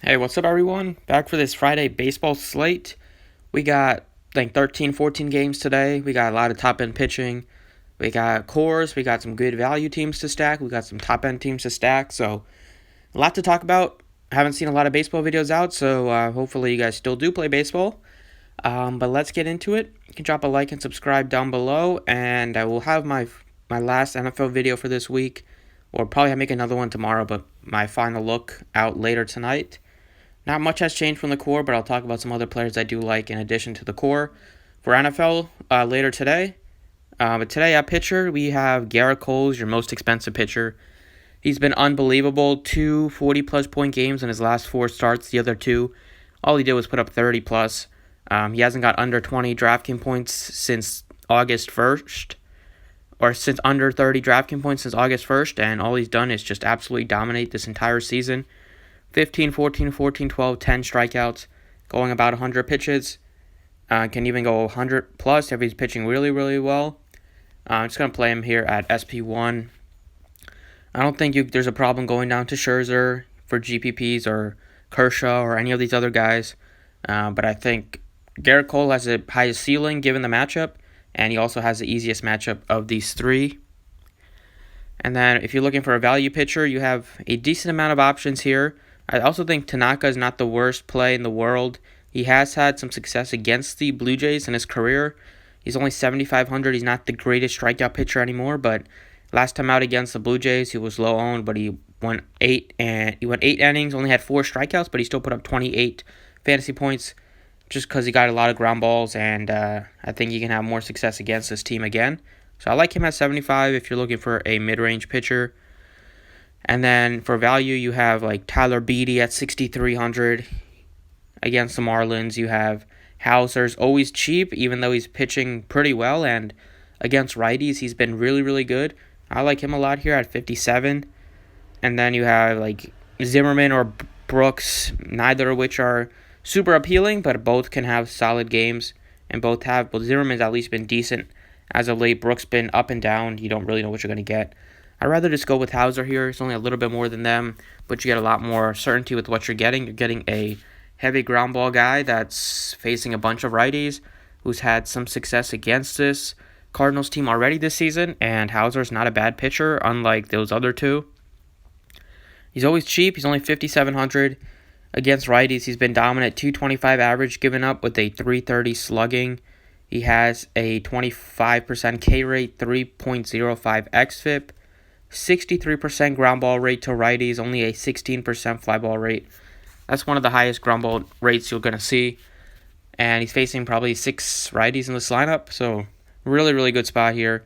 Hey, what's up, everyone? Back for this Friday baseball slate. We got like 13, 14 games today. We got a lot of top end pitching. We got cores. We got some good value teams to stack. We got some top end teams to stack. So, a lot to talk about. I haven't seen a lot of baseball videos out, so hopefully, you guys still do play baseball. But let's get into it. You can drop a like and subscribe down below, and I will have my last NFL video for this week, or probably make another one tomorrow, but my final look out later tonight. Not much has changed from the core, but I'll talk about some other players I do like in addition to the core for NFL later today. But today at pitcher, we have Garrett Cole, your most expensive pitcher. He's been unbelievable. 2 40-plus point games in his last 4 starts. The other two, all he did was put up 30-plus. He hasn't got under 20 DraftKings points since August 1st, or since under 30 DraftKings points since August 1st, and all he's done is just absolutely dominate this entire season. 15, 14, 14, 12, 10 strikeouts, going about 100 pitches. Can even go 100 plus if he's pitching really, really well. I'm just going to play him here at SP1. I don't think there's a problem going down to Scherzer for GPPs or Kershaw or any of these other guys. But I think Garrett Cole has the highest ceiling given the matchup, and he also has the easiest matchup of these three. And then if you're looking for a value pitcher, you have a decent amount of options here. I also think Tanaka is not the worst play in the world. He has had some success against the Blue Jays in his career. He's only 7,500. He's not the greatest strikeout pitcher anymore, but last time out against the Blue Jays, he was low owned, but he went 8 innings, only had 4 strikeouts, but he still put up 28 fantasy points just because he got a lot of ground balls, and I think he can have more success against this team again. So I like him at 75 if you're looking for a mid-range pitcher. And then for value, you have like Tyler Beede at 6,300 against the Marlins. You have Hauser's always cheap, even though he's pitching pretty well. And against righties, he's been really, really good. I like him a lot here at 57. And then you have like Zimmerman or Brooks, neither of which are super appealing, but both can have solid games. And both have, but Zimmerman's at least been decent as of late. Brooks been up and down. You don't really know what you're going to get. I'd rather just go with Hauser here. It's only a little bit more than them, but you get a lot more certainty with what you're getting. You're getting a heavy ground ball guy that's facing a bunch of righties, who's had some success against this Cardinals team already this season, and Hauser's not a bad pitcher, unlike those other two. He's always cheap. He's only 5,700 against righties. He's been dominant, 225 average given up with a 330 slugging. He has a 25% K rate, 3.05 xFIP. 63% ground ball rate to righties, only a 16% fly ball rate. That's one of the highest ground ball rates you're going to see. And he's facing probably 6 righties in this lineup. So, really, really good spot here.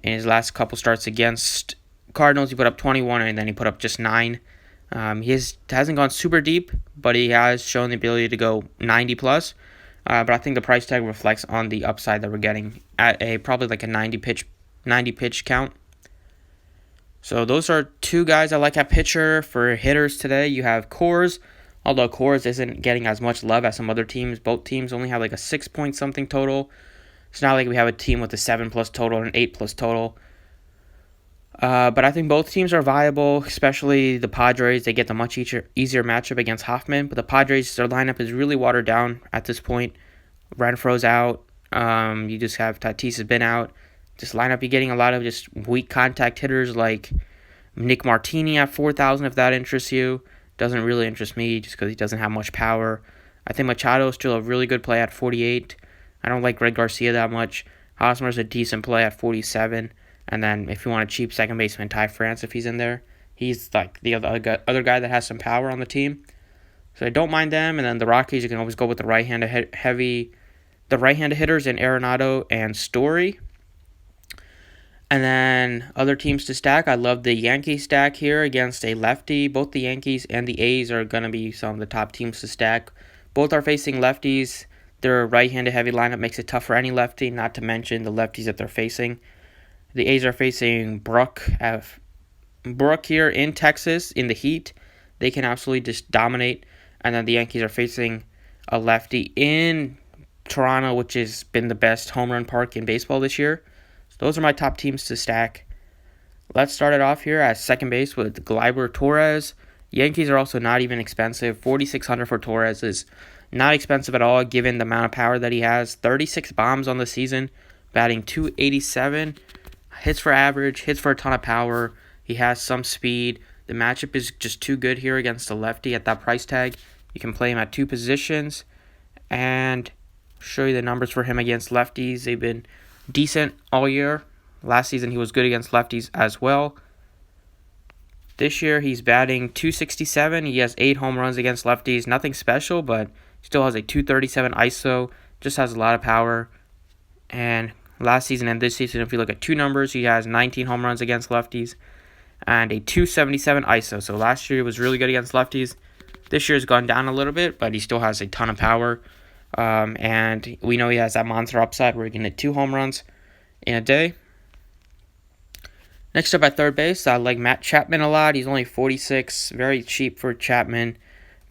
In his last couple starts against Cardinals, he put up 21 and then he put up just 9. He hasn't gone super deep, but he has shown the ability to go 90 plus. But I think the price tag reflects on the upside that we're getting at a probably like a 90 pitch count. So those are two guys I like at pitcher. For hitters today, you have Coors. Although Coors isn't getting as much love as some other teams. Both teams only have like a 6 point something total. It's not like we have a team with a 7+ total and an 8+ total. But I think both teams are viable, especially the Padres. They get the much easier matchup against Hoffman. But the Padres, their lineup is really watered down at this point. Renfroe's out. You just have Tatis has been out. This lineup, you're getting a lot of just weak contact hitters like Nick Martini at 4,000 if that interests you. Doesn't really interest me just because he doesn't have much power. I think Machado is still a really good play at 48. I don't like Greg Garcia that much. Hosmer's a decent play at 47. And then if you want a cheap second baseman, Ty France, if he's in there, he's like the other guy that has some power on the team. So I don't mind them. And then the Rockies, you can always go with the right-handed hitters in Arenado and Story. And then other teams to stack. I love the Yankees stack here against a lefty. Both the Yankees and the A's are going to be some of the top teams to stack. Both are facing lefties. Their right-handed heavy lineup makes it tough for any lefty, not to mention the lefties that they're facing. The A's are facing Brook here in Texas in the heat. They can absolutely just dominate. And then the Yankees are facing a lefty in Toronto, which has been the best home run park in baseball this year. Those are my top teams to stack. Let's start it off here at second base with Gleyber Torres. Yankees are also not even expensive. 4,600 for Torres is not expensive at all given the amount of power that he has. 36 bombs on the season, batting .287. Hits for average, hits for a ton of power. He has some speed. The matchup is just too good here against the lefty at that price tag. You can play him at two positions. And show you the numbers for him against lefties. They've been decent all year. Last season he was good against lefties as well. This year he's batting .267. He has 8 home runs against lefties. Nothing special, but still has a .237 ISO. Just has a lot of power. And last season and this season, if you look at two numbers, he has 19 home runs against lefties and a .277 ISO. So last year he was really good against lefties. This year's gone down a little bit, but he still has a ton of power. And we know he has that monster upside where he can hit 2 home runs in a day. Next up at third base, I like Matt Chapman a lot. He's only 46, very cheap for Chapman.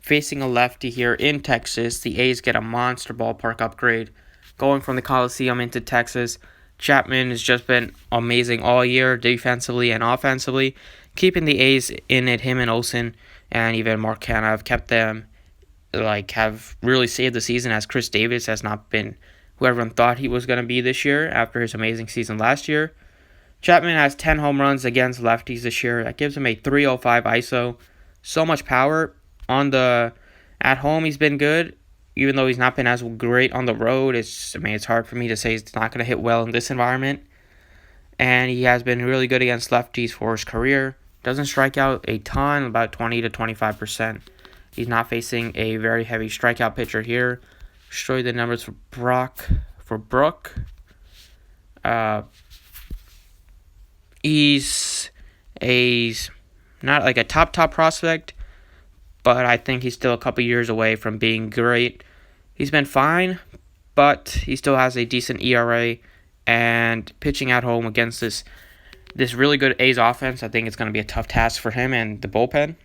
Facing a lefty here in Texas, the A's get a monster ballpark upgrade. Going from the Coliseum into Texas, Chapman has just been amazing all year, defensively and offensively. Keeping the A's in it, him and Olsen and even Mark Canha have kept them, have really saved the season, as Chris Davis has not been who everyone thought he was going to be this year after his amazing season last year. Chapman has 10 home runs against lefties this year. That gives him a .305 ISO. So much power. At home, he's been good, even though he's not been as great on the road. It's hard for me to say he's not going to hit well in this environment. And he has been really good against lefties for his career. Doesn't strike out a ton, about 20 to 25%. He's not facing a very heavy strikeout pitcher here. Show you the numbers for Brook. He's not like a top prospect, but I think he's still a couple years away from being great. He's been fine, but he still has a decent ERA, and pitching at home against this really good A's offense, I think it's going to be a tough task for him and the bullpen.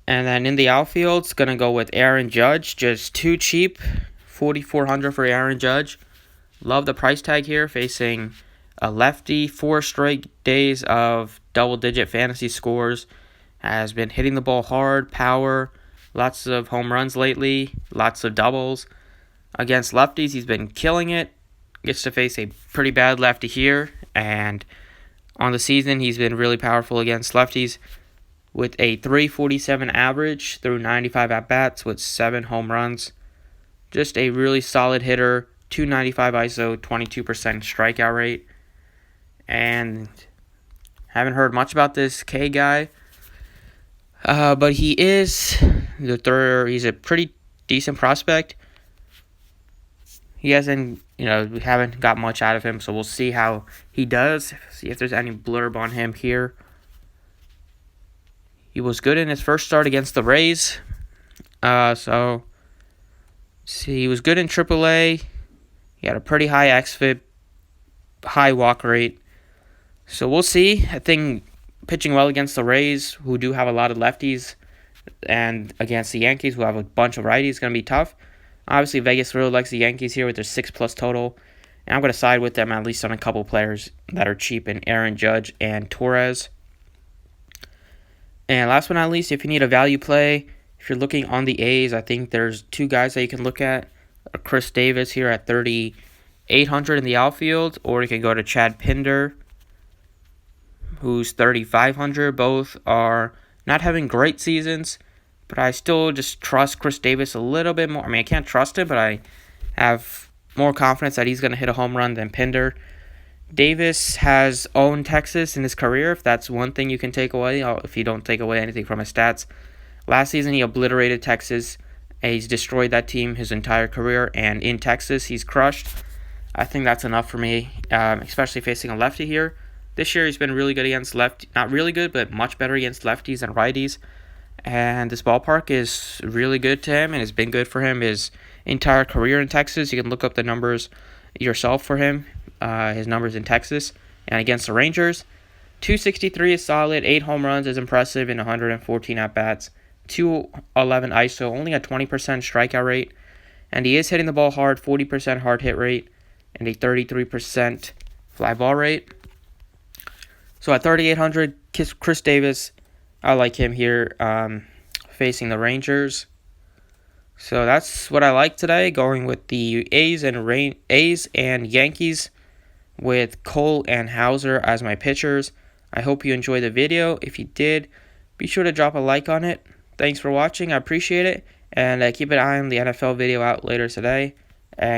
And then in the outfield, it's going to go with Aaron Judge, just too cheap, 4,400 for Aaron Judge. Love the price tag here, facing a lefty. 4 straight days of double-digit fantasy scores. Has been hitting the ball hard, power, lots of home runs lately, lots of doubles. Against lefties, he's been killing it. Gets to face a pretty bad lefty here, and on the season, he's been really powerful against lefties with a .347 average through 95 at-bats with 7 home runs. Just a really solid hitter, .295 ISO, 22% strikeout rate. And haven't heard much about this K guy, but he is the third. He's a pretty decent prospect. He hasn't, we haven't got much out of him, so we'll see how he does. See if there's any blurb on him here. He was good in his first start against the Rays. He was good in AAA. He had a pretty high xFIP, high walk rate. So we'll see. I think pitching well against the Rays, who do have a lot of lefties, and against the Yankees, who have a bunch of righties, is going to be tough. Obviously, Vegas really likes the Yankees here with their 6+ total. And I'm going to side with them at least on a couple players that are cheap in Aaron Judge and Torres. And last but not least, if you need a value play, if you're looking on the A's, I think there's 2 guys that you can look at. Chris Davis here at 3,800 in the outfield, or you can go to Chad Pinder, who's 3,500. Both are not having great seasons, but I still just trust Chris Davis a little bit more. I can't trust him, but I have more confidence that he's going to hit a home run than Pinder. Davis has owned Texas in his career, if that's one thing you can take away, if you don't take away anything from his stats. Last season, he obliterated Texas. He's destroyed that team his entire career, and in Texas, he's crushed. I think that's enough for me, especially facing a lefty here. This year, he's been really good against lefty. Not really good, but much better against lefties and righties. And this ballpark is really good to him, and it's been good for him his entire career in Texas. You can look up the numbers yourself for him, his numbers in Texas. And against the Rangers, .263 is solid, 8 home runs is impressive in 114 at-bats, .211 ISO, only a 20% strikeout rate. And he is hitting the ball hard, 40% hard hit rate, and a 33% fly ball rate. So at 3,800, Chris Davis, I like him here facing the Rangers. So that's what I like today, going with the A's and Yankees with Cole and Hauser as my pitchers. I hope you enjoyed the video. If you did, be sure to drop a like on it. Thanks for watching. I appreciate it. And keep an eye on the NFL video out later today.